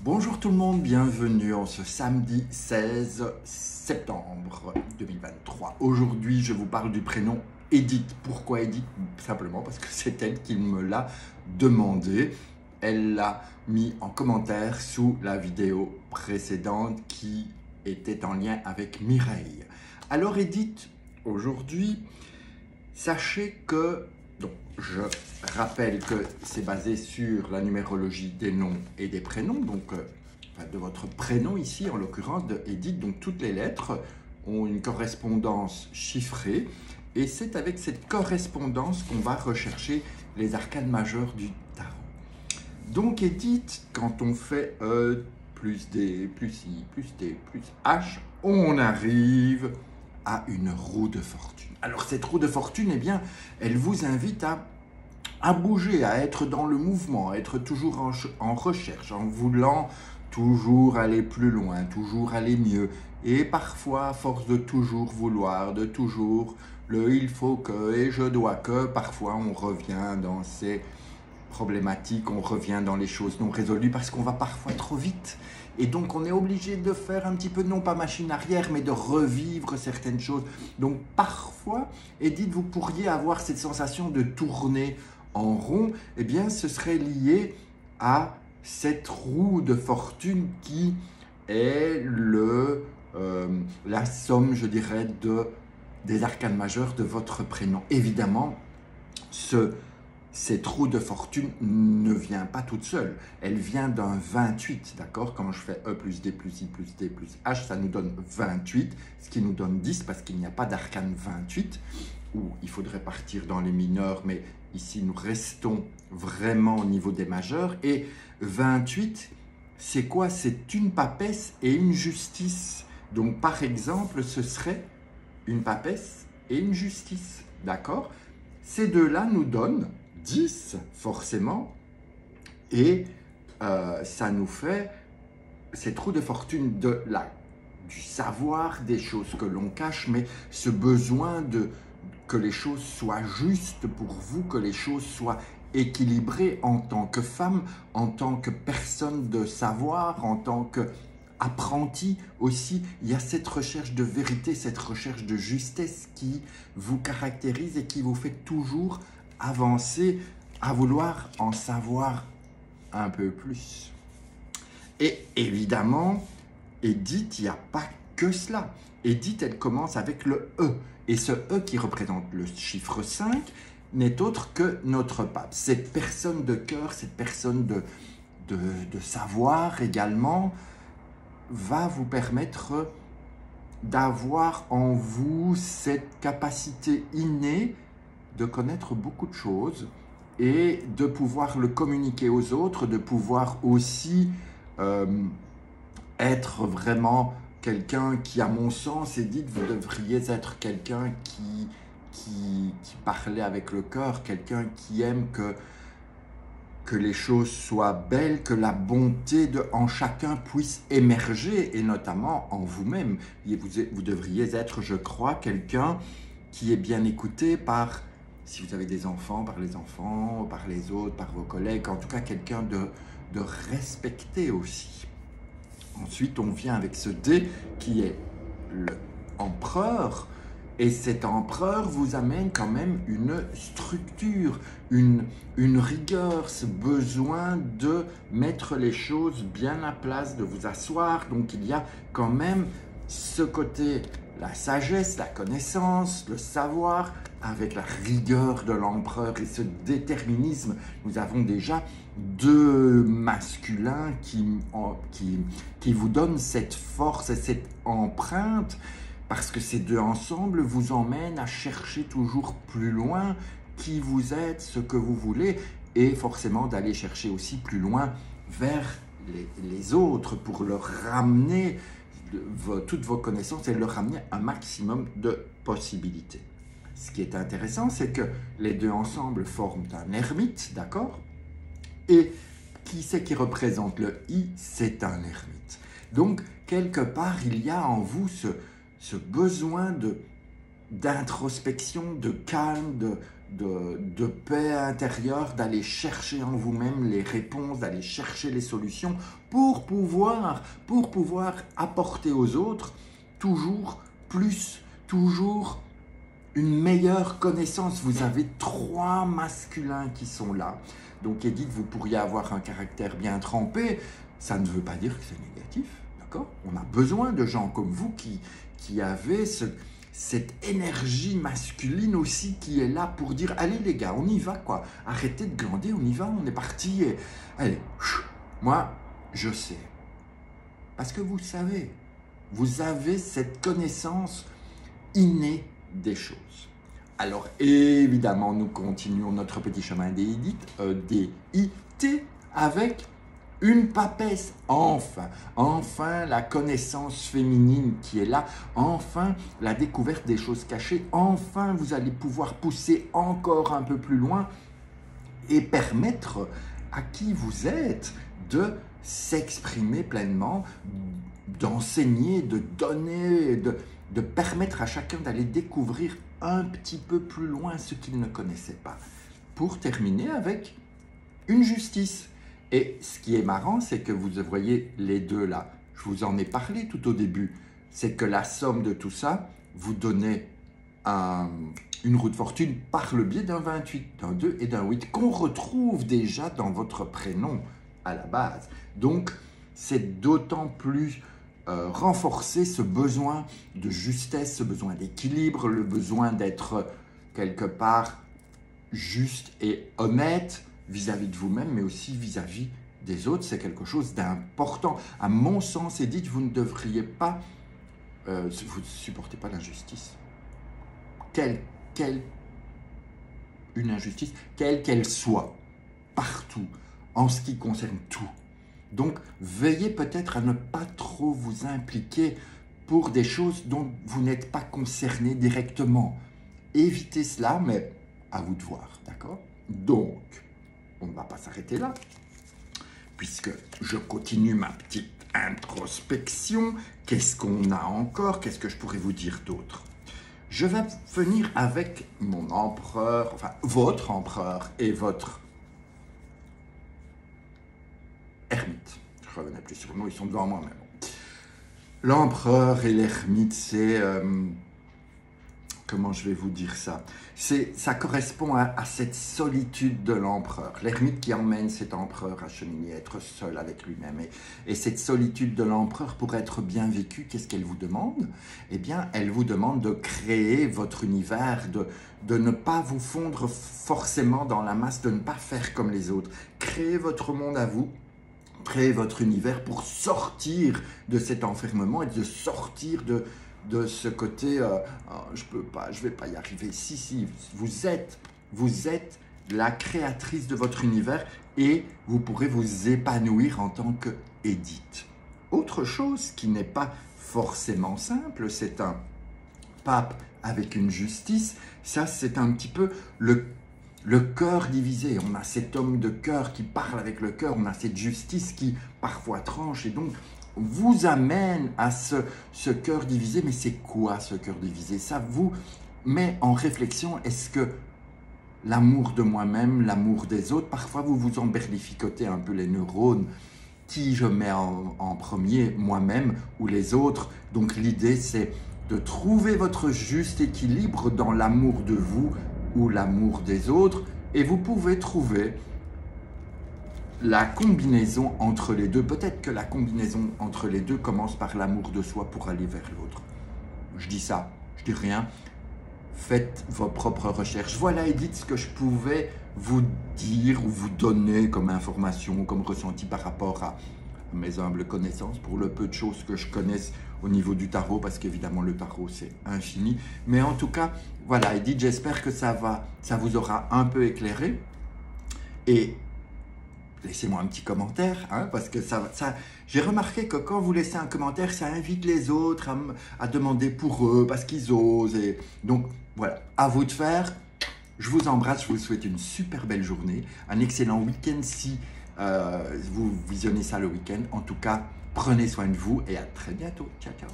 Bonjour tout le monde, bienvenue en ce samedi 16 septembre 2023. Aujourd'hui, je vous parle du prénom Edith. Pourquoi Edith? Simplement parce que c'est elle qui me l'a demandé. Elle l'a mis en commentaire sous la vidéo précédente qui était en lien avec Mireille. Alors Edith, aujourd'hui, sachez que, donc, je rappelle que c'est basé sur la numérologie des noms et des prénoms, donc de votre prénom ici, en l'occurrence de Edith. Donc toutes les lettres ont une correspondance chiffrée et c'est avec cette correspondance qu'on va rechercher les arcanes majeures du tarot. Donc Edith, quand on fait E plus D plus I plus T plus H, on arrive à une roue de fortune. Alors cette roue de fortune, eh bien, elle vous invite à bouger, à être dans le mouvement, à être toujours en recherche, en voulant toujours aller plus loin, toujours aller mieux. Et parfois, à force de toujours vouloir, de toujours le il faut que et je dois que, parfois on revient dans ces problématiques, on revient dans les choses non résolues parce qu'on va parfois trop vite. Et donc on est obligé de faire un petit peu, non pas machine arrière, mais de revivre certaines choses. Donc parfois, Edith, vous pourriez avoir cette sensation de tourner en rond. Eh bien, ce serait lié à cette roue de fortune qui est la somme, je dirais, des arcanes majeures de votre prénom. Évidemment, cette roue de fortune ne vient pas toute seule, elle vient d'un 28, d'accord? Quand je fais E plus D plus I plus T plus H, ça nous donne 28, ce qui nous donne 10 parce qu'il n'y a pas d'arcane 28, où il faudrait partir dans les mineurs, mais ici nous restons vraiment au niveau des majeurs. Et 28, c'est quoi? C'est une papesse et une justice. Donc par exemple, ce serait une papesse et une justice, d'accord? Ces deux-là nous donnent 10 forcément, et ça nous fait cette roue de fortune du savoir, des choses que l'on cache, mais ce besoin que les choses soient justes pour vous, que les choses soient équilibrées en tant que femme, en tant que personne de savoir, en tant qu'apprenti aussi. Il y a cette recherche de vérité, cette recherche de justesse qui vous caractérise et qui vous fait toujours avancer à vouloir en savoir un peu plus. Et évidemment, Edith, il n'y a pas que cela. Edith, elle commence avec le E. Et ce E qui représente le chiffre 5 n'est autre que notre pape. Cette personne de cœur, cette personne de savoir également, va vous permettre d'avoir en vous cette capacité innée de connaître beaucoup de choses et de pouvoir le communiquer aux autres, de pouvoir aussi être vraiment quelqu'un qui, à mon sens, Edith, vous devriez être quelqu'un qui parlait avec le cœur, quelqu'un qui aime que les choses soient belles, que la bonté en chacun puisse émerger, et notamment en vous-même. Vous devriez être, je crois, quelqu'un qui est bien écouté par, si vous avez des enfants, par les enfants, par les autres, par vos collègues, en tout cas quelqu'un de respecté aussi. Ensuite, on vient avec ce D qui est l'empereur. Et cet empereur vous amène quand même une structure, une rigueur, ce besoin de mettre les choses bien à place, de vous asseoir. Donc il y a quand même ce côté, la sagesse, la connaissance, le savoir, avec la rigueur de l'empereur et ce déterminisme. Nous avons déjà deux masculins qui vous donnent cette force et cette empreinte, parce que ces deux ensemble vous emmènent à chercher toujours plus loin qui vous êtes, ce que vous voulez, et forcément d'aller chercher aussi plus loin vers les autres pour leur ramener toutes vos connaissances et leur ramener un maximum de possibilités. Ce qui est intéressant, c'est que les deux ensemble forment un ermite, d'accord? Et qui c'est qui représente le I? C'est un ermite. Donc, quelque part, il y a en vous ce besoin d'introspection, de calme, de paix intérieure, d'aller chercher en vous-même les réponses, d'aller chercher les solutions pour pouvoir apporter aux autres toujours plus, toujours une meilleure connaissance. Vous avez 3 masculins qui sont là. Donc Edith, vous pourriez avoir un caractère bien trempé. Ça ne veut pas dire que c'est négatif, d'accord? On a besoin de gens comme vous qui avez cette énergie masculine aussi qui est là pour dire « Allez les gars, on y va quoi, arrêtez de glander, on y va, on est parti. » Et allez, moi, je sais. Parce que vous savez, vous avez cette connaissance innée des choses. Alors évidemment, nous continuons notre petit chemin d'Edith, avec une papesse, enfin la connaissance féminine qui est là, enfin la découverte des choses cachées, enfin vous allez pouvoir pousser encore un peu plus loin et permettre à qui vous êtes de s'exprimer pleinement, d'enseigner, de donner, de permettre à chacun d'aller découvrir un petit peu plus loin ce qu'il ne connaissait pas. Pour terminer avec une justice. Et ce qui est marrant, c'est que vous voyez les deux là, je vous en ai parlé tout au début, c'est que la somme de tout ça vous donnait une roue de fortune par le biais d'un 28, d'un 2 et d'un 8 qu'on retrouve déjà dans votre prénom à la base. Donc, c'est d'autant plus renforcer ce besoin de justesse, ce besoin d'équilibre, le besoin d'être quelque part juste et honnête vis-à-vis de vous-même, mais aussi vis-à-vis des autres. C'est quelque chose d'important. À mon sens, Edith, vous ne devriez pas, vous ne supportez pas l'injustice. Une injustice, quelle qu'elle soit, partout, en ce qui concerne tout. Donc, veillez peut-être à ne pas trop vous impliquer pour des choses dont vous n'êtes pas concerné directement. Évitez cela, mais à vous de voir, d'accord? Donc, on ne va pas s'arrêter là, puisque je continue ma petite introspection. Qu'est-ce qu'on a encore? Qu'est-ce que je pourrais vous dire d'autre? Je vais venir avec mon empereur, enfin votre empereur et votre ermite. Je ne revenais plus sur le nom, ils sont devant moi, mais bon. L'empereur et l'ermite, c'est... comment je vais vous dire ça? Ça correspond à cette solitude de l'empereur. L'ermite qui emmène cet empereur à cheminer, à être seul avec lui-même. Et cette solitude de l'empereur, pour être bien vécue, qu'est-ce qu'elle vous demande? Eh bien, elle vous demande de créer votre univers, de ne pas vous fondre forcément dans la masse, de ne pas faire comme les autres. Créez votre monde à vous. Créez votre univers pour sortir de cet enfermement et de sortir de ce côté je peux pas, je vais pas y arriver. Si, vous êtes la créatrice de votre univers et vous pourrez vous épanouir en tant que Edith. Autre chose qui n'est pas forcément simple, c'est un pape avec une justice. Ça, c'est un petit peu le cœur divisé. On a cet homme de cœur qui parle avec le cœur, on a cette justice qui parfois tranche et donc vous amène à ce cœur divisé. Mais c'est quoi ce cœur divisé? Ça vous met en réflexion. Est-ce que l'amour de moi-même, l'amour des autres, parfois vous vous emberlificotez un peu les neurones. Qui je mets en premier, moi-même ou les autres? Donc l'idée c'est de trouver votre juste équilibre dans l'amour de vous ou l'amour des autres, et vous pouvez trouver la combinaison entre les deux. Peut-être que la combinaison entre les deux commence par l'amour de soi pour aller vers l'autre. Je dis ça, je dis rien. Faites vos propres recherches. Voilà, Edith, ce que je pouvais vous dire ou vous donner comme information, comme ressenti par rapport à mes humbles connaissances, pour le peu de choses que je connaisse au niveau du tarot, parce qu'évidemment le tarot c'est infini. Mais en tout cas, voilà, Edith, j'espère que ça vous aura un peu éclairé. Et laissez-moi un petit commentaire, hein, parce que j'ai remarqué que quand vous laissez un commentaire, ça invite les autres à demander pour eux, parce qu'ils osent. Et donc voilà, à vous de faire. Je vous embrasse, je vous souhaite une super belle journée, un excellent week-end si vous visionnez ça le week-end. En tout cas, prenez soin de vous et à très bientôt. Ciao, ciao.